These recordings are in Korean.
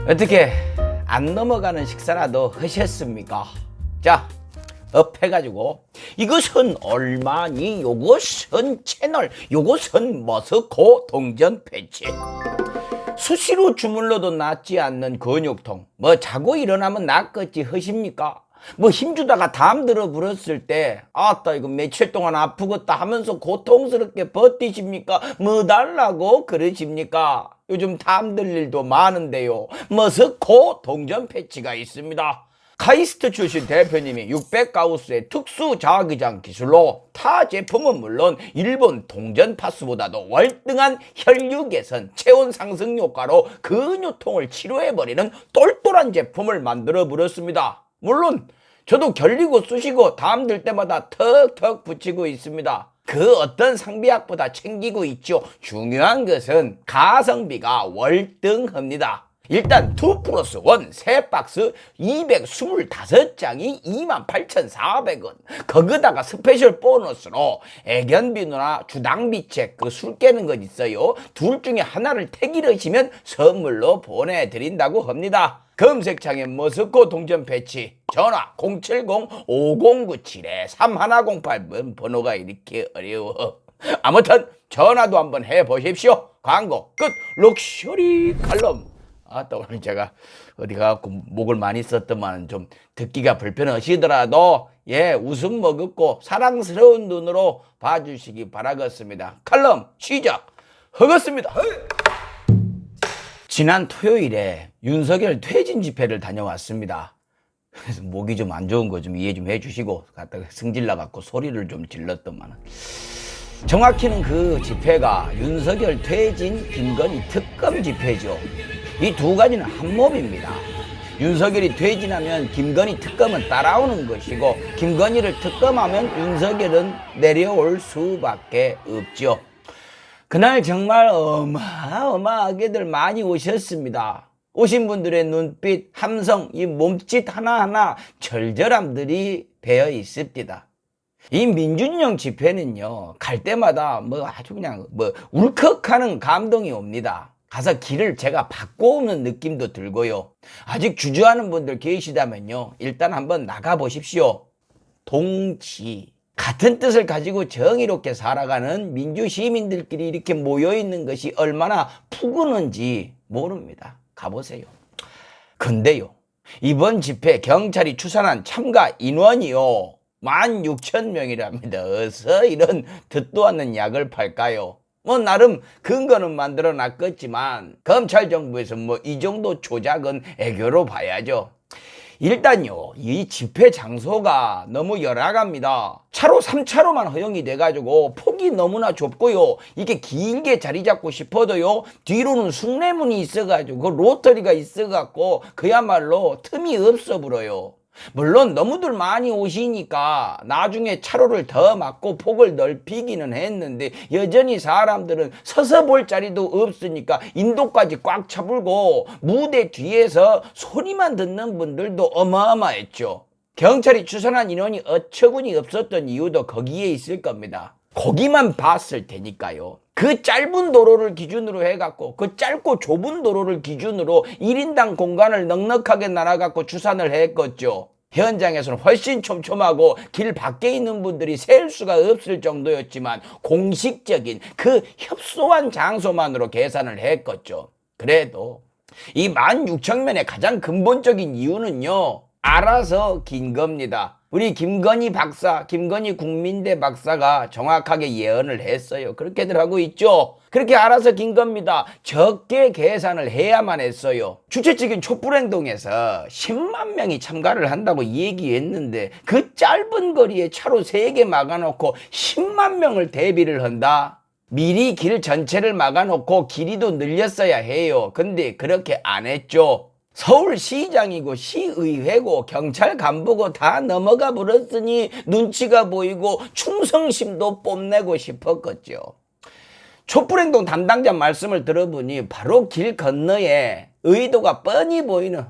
어떻게 안 넘어가는 식사라도 하셨습니까? 자, 업 해가지고 이것은 얼마니? 요것은 채널, 요것은 머스코 동전 패치. 수시로 주물러도 낫지 않는 근육통, 뭐 자고 일어나면 낫겠지 하십니까? 뭐 힘주다가 담 들어 불었을 때 아따 이거 며칠 동안 아프겠다 하면서 고통스럽게 버티십니까? 뭐 달라고 그러십니까? 요즘 담 들 일도 많은데요, 머스코 동전 패치가 있습니다. 카이스트 출신 대표님이 600가우스의 특수 자기장 기술로 타 제품은 물론 일본 동전 파스보다도 월등한 혈류 개선, 체온 상승 효과로 근육통을 치료해버리는 똘똘한 제품을 만들어 버렸습니다. 물론 저도 결리고 쑤시고 담 들 때마다 턱턱 붙이고 있습니다. 그 어떤 상비약보다 챙기고 있죠. 중요한 것은 가성비가 월등합니다. 일단 2+1 3박스 225장이 28,400원. 거기다가 스페셜 보너스로 애견비누나 주당비책 그 술 깨는 것 있어요. 둘 중에 하나를 택일하시면 선물로 보내드린다고 합니다. 검색창에 머스코 동전 패치, 전화 070-5097-3108번 번호가 이렇게 어려워. 아무튼 전화도 한번 해보십시오. 광고 끝. 럭셔리 칼럼. 아따 오늘 제가 어디 가갖고 목을 많이 썼더만 좀 듣기가 불편하시더라도 웃음 머금고 사랑스러운 눈으로 봐주시기 바라겠습니다. 칼럼 시작 하겠습니다. 지난 토요일에 윤석열 퇴진 집회를 다녀왔습니다. 그래서 목이 좀 안 좋은 거 좀 이해 좀 해주시고 갔다가 승질 나갖고 소리를 좀 질렀더만, 정확히는 그 집회가 윤석열 퇴진 김건희 특검 집회죠. 이 두 가지는 한 몸입니다. 윤석열이 퇴진하면 김건희 특검은 따라오는 것이고, 김건희를 특검하면 윤석열은 내려올 수밖에 없죠. 그날 정말 어마어마하게들 많이 오셨습니다. 오신 분들의 눈빛, 함성, 이 몸짓 하나하나 절절함들이 배어 있습니다. 이 민주인형 집회는요, 갈 때마다 아주 그냥 울컥하는 감동이 옵니다. 가서 길을 제가 바꿔오는 느낌도 들고요. 아직 주저하는 분들 계시다면요, 일단 한번 나가보십시오. 동지. 같은 뜻을 가지고 정의롭게 살아가는 민주시민들끼리 이렇게 모여있는 것이 얼마나 푸근한지 모릅니다. 가보세요. 근데요, 이번 집회 경찰이 추산한 참가 인원이요 16,000명이랍니다. 어서 이런 듣도 않는 약을 팔까요? 나름 근거는 만들어 놨겠지만 검찰 정부에서 이 정도 조작은 애교로 봐야죠. 일단요, 이 집회 장소가 너무 열악합니다. 차로 3차로만 허용이 돼가지고 폭이 너무나 좁고요, 이게 길게 자리 잡고 싶어도요, 뒤로는 숭례문이 있어가지고 그 로터리가 있어갖고 그야말로 틈이 없어 불어요. 물론 너무들 많이 오시니까 나중에 차로를 더 막고 폭을 넓히기는 했는데, 여전히 사람들은 서서 볼 자리도 없으니까 인도까지 꽉 차불고 무대 뒤에서 소리만 듣는 분들도 어마어마했죠. 경찰이 추산한 인원이 어처구니 없었던 이유도 거기에 있을 겁니다. 거기만 봤을 테니까요. 그 짧은 도로를 기준으로 해갖고, 그 짧고 좁은 도로를 기준으로 1인당 공간을 넉넉하게 나눠갖고 추산을 했겠죠. 현장에서는 훨씬 촘촘하고 길 밖에 있는 분들이 셀 수가 없을 정도였지만 공식적인 그 협소한 장소만으로 계산을 했겠죠. 그래도 이 16,000명의 가장 근본적인 이유는요, 알아서 긴 겁니다. 우리 김건희 박사, 김건희 국민대 박사가 정확하게 예언을 했어요. 그렇게들 하고 있죠. 그렇게 알아서 긴 겁니다. 적게 계산을 해야만 했어요. 주최 측인 촛불행동에서 10만 명이 참가를 한다고 얘기했는데, 그 짧은 거리에 차로 3개 막아놓고 10만 명을 대비를 한다? 미리 길 전체를 막아놓고 길이도 늘렸어야 해요. 근데 그렇게 안 했죠. 서울시장이고 시의회고 경찰 간부고 다 넘어가 버렸으니 눈치가 보이고 충성심도 뽐내고 싶었겠죠. 촛불행동 담당자 말씀을 들어보니 바로 길 건너에 의도가 뻔히 보이는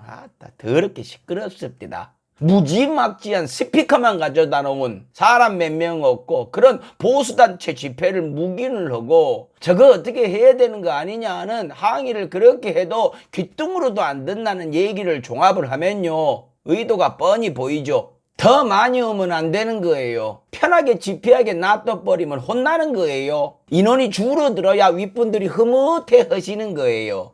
더럽게 시끄럽습니다. 무지막지한 스피커만 가져다 놓은 사람 몇 명 없고 그런 보수단체 집회를 묵인을 하고 저거 어떻게 해야 되는 거 아니냐는 항의를 그렇게 해도 귀뚱으로도 안 듣는다는 얘기를 종합을 하면요, 의도가 뻔히 보이죠. 더 많이 오면 안 되는 거예요. 편하게 집회하게 놔둬버리면 혼나는 거예요. 인원이 줄어들어야 윗분들이 흐뭇해 하시는 거예요.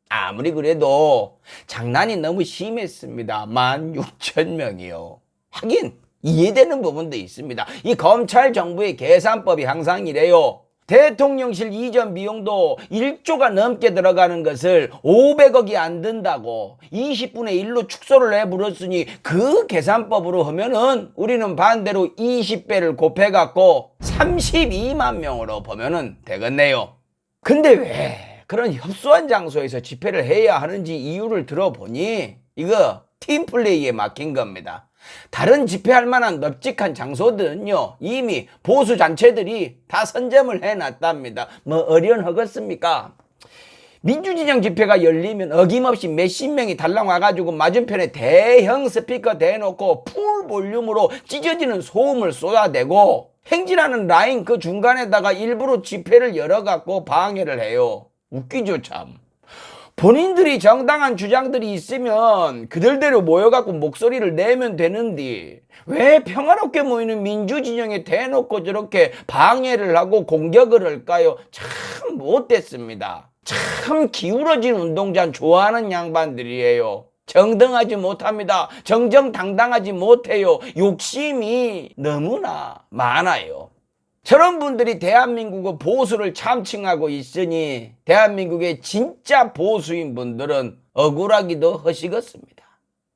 아무리 그래도 장난이 너무 심했습니다. 16,000명이요. 하긴 이해되는 부분도 있습니다. 이 검찰 정부의 계산법이 항상 이래요. 대통령실 이전 비용도 1조가 넘게 들어가는 것을 500억이 안 든다고 20분의 1로 축소를 해버렸으니 그 계산법으로 하면은 우리는 반대로 20배를 곱해갖고 32만 명으로 보면은 되겠네요. 근데 왜 그런 협소한 장소에서 집회를 해야 하는지 이유를 들어보니 이거 팀플레이에 막힌 겁니다. 다른 집회할 만한 널찍한 장소들은요, 이미 보수 단체들이 다 선점을 해놨답니다. 뭐 어련하겠습니까? 민주진영 집회가 열리면 어김없이 몇십 명이 달랑 와가지고 맞은편에 대형 스피커 대놓고 풀 볼륨으로 찢어지는 소음을 쏟아대고 행진하는 라인 그 중간에다가 일부러 집회를 열어갖고 방해를 해요. 웃기죠 참. 본인들이 정당한 주장들이 있으면 그들대로 모여갖고 목소리를 내면 되는데 왜 평화롭게 모이는 민주진영에 대놓고 저렇게 방해를 하고 공격을 할까요? 참 못됐습니다. 참 기울어진 운동장 좋아하는 양반들이에요. 정당하지 못합니다. 정정당당하지 못해요. 욕심이 너무나 많아요. 저런 분들이 대한민국의 보수를 참칭하고 있으니 대한민국의 진짜 보수인 분들은 억울하기도 하시겠습니다.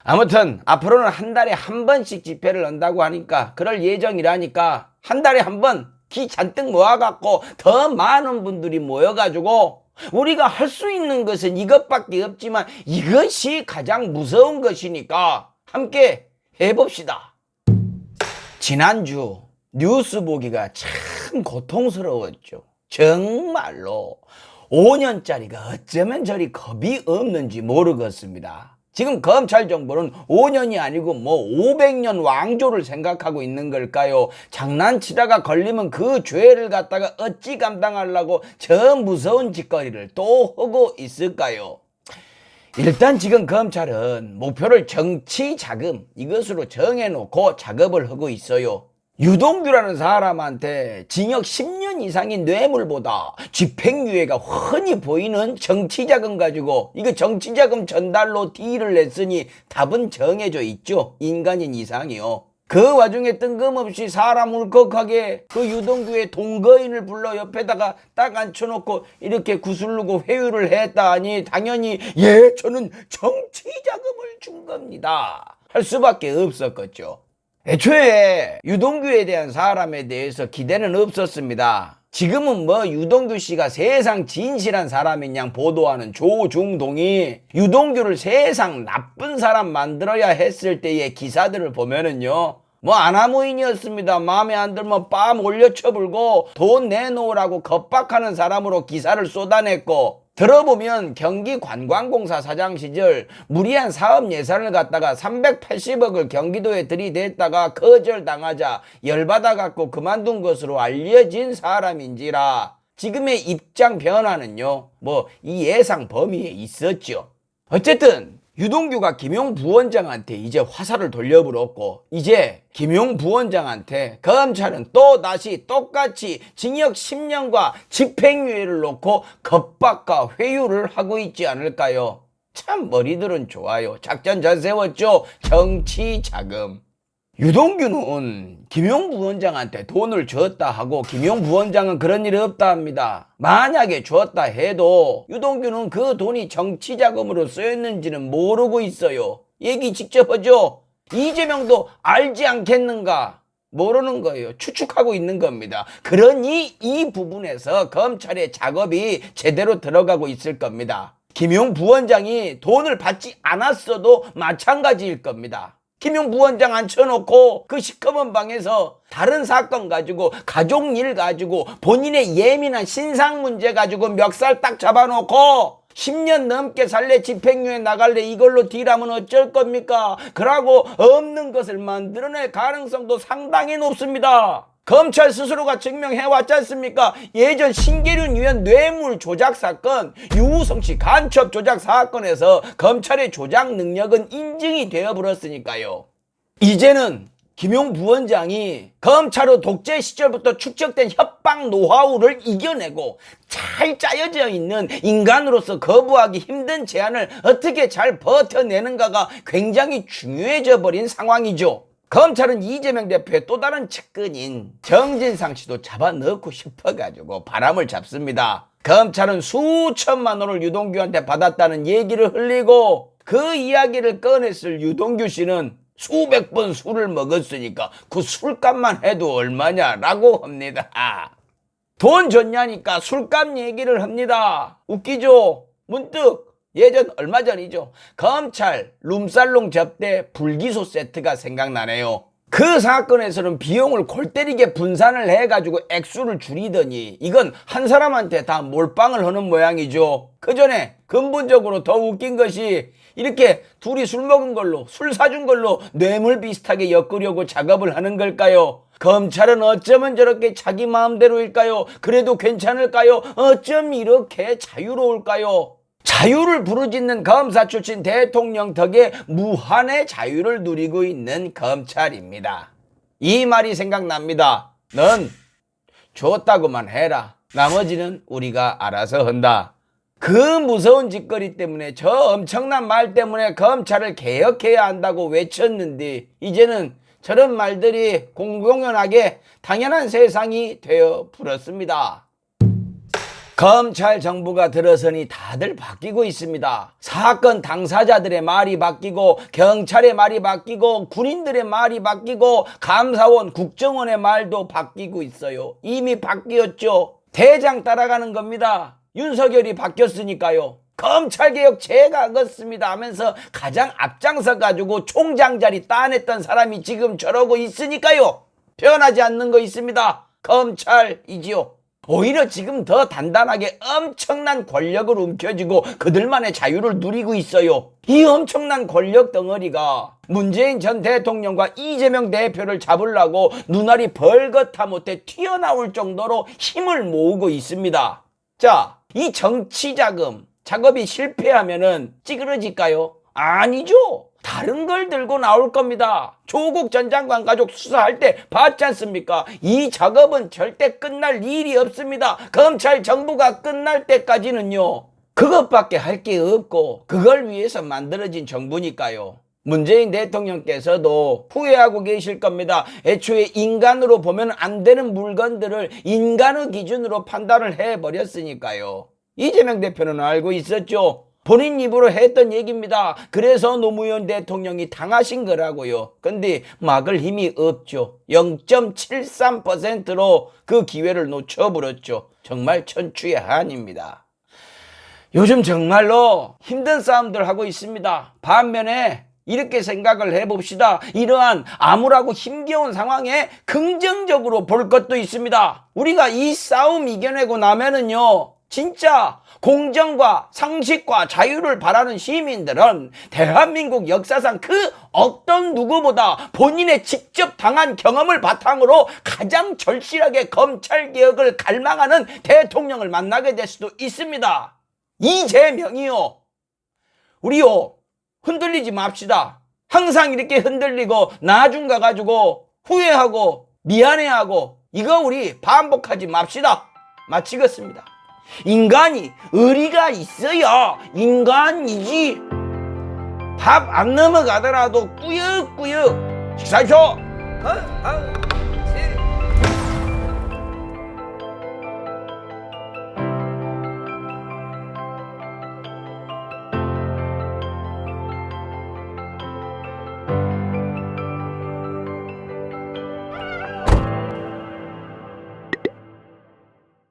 아무튼 앞으로는 한 달에 한 번씩 집회를 한다고 하니까 그럴 예정이라니까 한 달에 한 번 기 잔뜩 모아갖고 더 많은 분들이 모여가지고 우리가 할 수 있는 것은 이것밖에 없지만 이것이 가장 무서운 것이니까 함께 해봅시다. 지난주 뉴스 보기가 참 고통스러웠죠. 정말로 5년짜리가 어쩌면 저리 겁이 없는지 모르겠습니다. 지금 검찰 정부는 5년이 아니고 뭐 500년 왕조를 생각하고 있는 걸까요? 장난치다가 걸리면 그 죄를 갖다가 어찌 감당하려고 저 무서운 짓거리를 또 하고 있을까요? 일단 지금 검찰은 목표를 정치 자금 이것으로 정해놓고 작업을 하고 있어요. 유동규라는 사람한테 징역 10년 이상인 뇌물보다 집행유예가 흔히 보이는 정치자금 가지고 이거 정치자금 전달로 딜을 냈으니 답은 정해져 있죠. 인간인 이상이요. 그 와중에 뜬금없이 사람 울컥하게 그 유동규의 동거인을 불러 옆에다가 딱 앉혀놓고 이렇게 구슬르고 회유를 했다 하니 당연히 예 저는 정치자금을 준 겁니다 할 수밖에 없었겠죠. 애초에 유동규에 대한 사람에 대해서 기대는 없었습니다. 지금은 뭐 유동규 씨가 세상 진실한 사람인 양 보도하는 조중동이 유동규를 세상 나쁜 사람 만들어야 했을 때의 기사들을 보면은요, 뭐 아나무인이었습니다. 마음에 안 들면 빰 올려쳐불고 돈 내놓으라고 겁박하는 사람으로 기사를 쏟아냈고, 들어보면 경기관광공사 사장 시절 무리한 사업 예산을 갖다가 380억을 경기도에 들이댔다가 거절당하자 열받아갖고 그만둔 것으로 알려진 사람인지라 지금의 입장 변화는요, 뭐 이 예상 범위에 있었죠. 어쨌든 유동규가 김용 부원장한테 이제 화살을 돌려버렸고 이제 김용 부원장한테 검찰은 또 다시 똑같이 징역 10년과 집행유예를 놓고 겁박과 회유를 하고 있지 않을까요? 참 머리들은 좋아요. 작전 잘 세웠죠. 정치 자금. 유동규는 김용 부원장한테 돈을 줬다 하고 김용 부원장은 그런 일이 없다 합니다. 만약에 줬다 해도 유동규는 그 돈이 정치자금으로 쓰였는지는 모르고 있어요. 얘기 직접 하죠. 이재명도 알지 않겠는가? 모르는 거예요. 추측하고 있는 겁니다. 그러니 이 부분에서 검찰의 작업이 제대로 들어가고 있을 겁니다. 김용 부원장이 돈을 받지 않았어도 마찬가지일 겁니다. 김용 부원장 앉혀놓고 그 시커먼 방에서 다른 사건 가지고 가족 일 가지고 본인의 예민한 신상 문제 가지고 멱살 딱 잡아놓고 10년 넘게 살래, 집행유예 나갈래, 이걸로 딜하면 어쩔 겁니까? 그러고 없는 것을 만들어낼 가능성도 상당히 높습니다. 검찰 스스로가 증명해왔지 않습니까? 예전 신계륜 의원 뇌물 조작 사건, 유우성 씨 간첩 조작 사건에서 검찰의 조작 능력은 인증이 되어버렸으니까요. 이제는 김용 부원장이 검찰의 독재 시절부터 축적된 협박 노하우를 이겨내고 잘 짜여져 있는 인간으로서 거부하기 힘든 제안을 어떻게 잘 버텨내는가가 굉장히 중요해져 버린 상황이죠. 검찰은 이재명 대표의 또 다른 측근인 정진상 씨도 잡아넣고 싶어가지고 바람을 잡습니다. 검찰은 수천만 원을 유동규한테 받았다는 얘기를 흘리고 그 이야기를 꺼냈을 유동규 씨는 수백 번 술을 먹었으니까 그 술값만 해도 얼마냐라고 합니다. 돈 줬냐니까 술값 얘기를 합니다. 웃기죠? 문득 예전 얼마 전이죠. 검찰 룸살롱 접대 불기소 세트가 생각나네요. 그 사건에서는 비용을 골 때리게 분산을 해가지고 액수를 줄이더니 이건 한 사람한테 다 몰빵을 하는 모양이죠. 그 전에 근본적으로 더 웃긴 것이 이렇게 둘이 술 먹은 걸로, 술 사준 걸로 뇌물 비슷하게 엮으려고 작업을 하는 걸까요? 검찰은 어쩌면 저렇게 자기 마음대로일까요? 그래도 괜찮을까요? 어쩜 이렇게 자유로울까요? 자유를 부르짖는 검사 출신 대통령 덕에 무한의 자유를 누리고 있는 검찰입니다. 이 말이 생각납니다. 넌 줬다고만 해라. 나머지는 우리가 알아서 한다. 그 무서운 짓거리 때문에, 저 엄청난 말 때문에 검찰을 개혁해야 한다고 외쳤는데 이제는 저런 말들이 공공연하게 당연한 세상이 되어 버렸습니다. 검찰 정부가 들어서니 다들 바뀌고 있습니다. 사건 당사자들의 말이 바뀌고, 경찰의 말이 바뀌고, 군인들의 말이 바뀌고, 감사원, 국정원의 말도 바뀌고 있어요. 이미 바뀌었죠. 대장 따라가는 겁니다. 윤석열이 바뀌었으니까요. 검찰개혁 제가 하겠습니다 하면서 가장 앞장서 가지고 총장 자리 따냈던 사람이 지금 저러고 있으니까요. 변하지 않는 거 있습니다. 검찰이지요. 오히려 지금 더 단단하게 엄청난 권력을 움켜쥐고 그들만의 자유를 누리고 있어요. 이 엄청난 권력 덩어리가 문재인 전 대통령과 이재명 대표를 잡으려고 눈알이 벌겋다 못해 튀어나올 정도로 힘을 모으고 있습니다. 자, 이 정치자금 작업이 실패하면은 찌그러질까요? 아니죠. 다른 걸 들고 나올 겁니다. 조국 전 장관 가족 수사할 때 봤지 않습니까? 이 작업은 절대 끝날 일이 없습니다. 검찰 정부가 끝날 때까지는요. 그것밖에 할 게 없고 그걸 위해서 만들어진 정부니까요. 문재인 대통령께서도 후회하고 계실 겁니다. 애초에 인간으로 보면 안 되는 물건들을 인간의 기준으로 판단을 해버렸으니까요. 이재명 대표는 알고 있었죠. 본인 입으로 했던 얘기입니다. 그래서 노무현 대통령이 당하신 거라고요. 근데 막을 힘이 없죠. 0.73%로 그 기회를 놓쳐버렸죠. 정말 천추의 한입니다. 요즘 정말로 힘든 싸움들 하고 있습니다. 반면에 이렇게 생각을 해봅시다. 이러한 암울하고 힘겨운 상황에 긍정적으로 볼 것도 있습니다. 우리가 이 싸움 이겨내고 나면은요, 진짜 공정과 상식과 자유를 바라는 시민들은 대한민국 역사상 그 어떤 누구보다 본인의 직접 당한 경험을 바탕으로 가장 절실하게 검찰개혁을 갈망하는 대통령을 만나게 될 수도 있습니다. 이재명이요, 우리요 흔들리지 맙시다. 항상 이렇게 흔들리고 나중 가가지고 후회하고 미안해하고 이거 우리 반복하지 맙시다. 마치겠습니다. 인간이 의리가 있어야 인간이지. 밥 안 넘어가더라도 꾸역꾸역 식사하쇼.